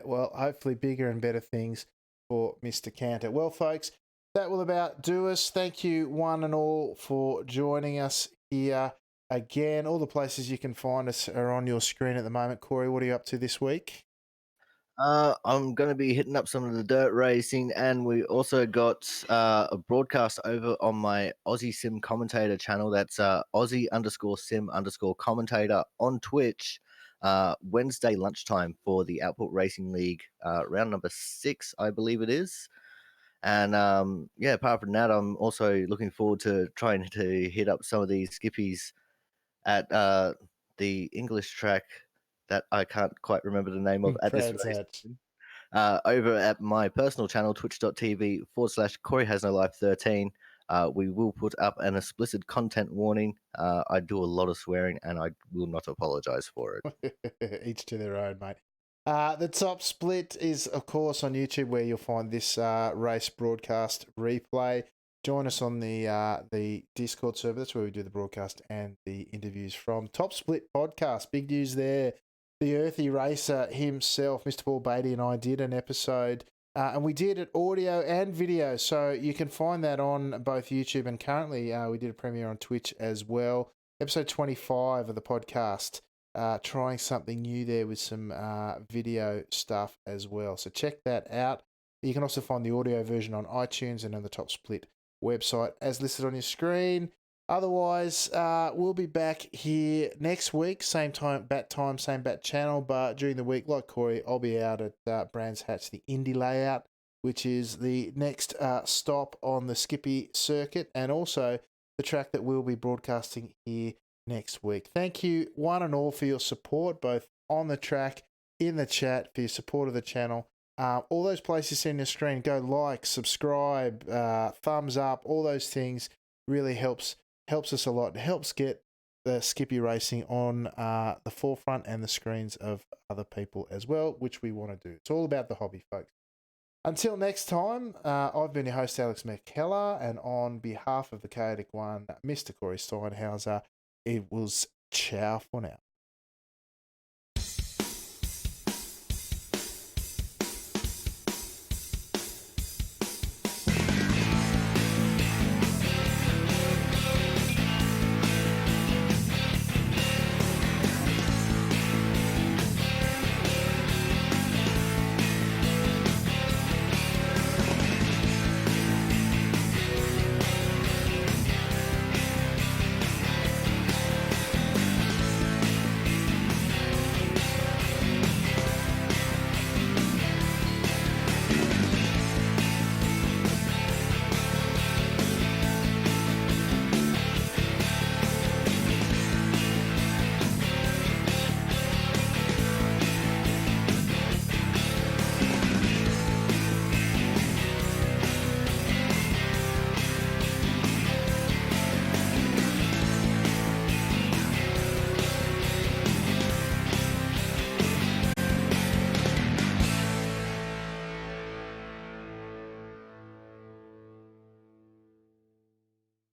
Well, hopefully bigger and better things for Mr. Cantor. Well, folks, that will about do us. Thank you one and all for joining us here again. All the places you can find us are on your screen at the moment. Corey, what are you up to this week? I'm going to be hitting up some of the dirt racing, and we also got a broadcast over on my Aussie Sim Commentator channel. That's Aussie_Sim_Commentator on Twitch. Wednesday lunchtime for the Output Racing League, round number 6, I believe it is. And apart from that, I'm also looking forward to trying to hit up some of these skippies at the English track that I can't quite remember the name of at this race. Over at my personal channel, twitch.tv/Corey Has No Life 13. We will put up an explicit content warning. I do a lot of swearing and I will not apologize for it. Each to their own, mate. The top split is, of course, on YouTube, where you'll find this race broadcast replay. Join us on the Discord server. That's where we do the broadcast and the interviews from. Top Split podcast. Big news there. The earthy racer himself, Mr. Paul Beatty, and I did an episode, and we did it audio and video. So you can find that on both YouTube and currently we did a premiere on Twitch as well. Episode 25 of the podcast. Trying something new there with some video stuff as well. So check that out. You can also find the audio version on iTunes and on the Top Split website as listed on your screen. Otherwise, we'll be back here next week, same time, same bat channel. But during the week, like Corey, I'll be out at Brands Hatch, the Indy layout. which is the next stop on the Skippy circuit, and also the track that we'll be broadcasting here next week. Thank you, one and all, for your support, both on the track, in the chat, for your support of the channel. All those places in the screen, go like, subscribe, thumbs up, all those things really helps us a lot. It helps get the Skippy Racing on the forefront and the screens of other people as well, which we want to do. It's all about the hobby, folks. Until next time, I've been your host, Alex McKellar, and on behalf of the Chaotic One, Mr. Corey Steinhauser, it was ciao for now.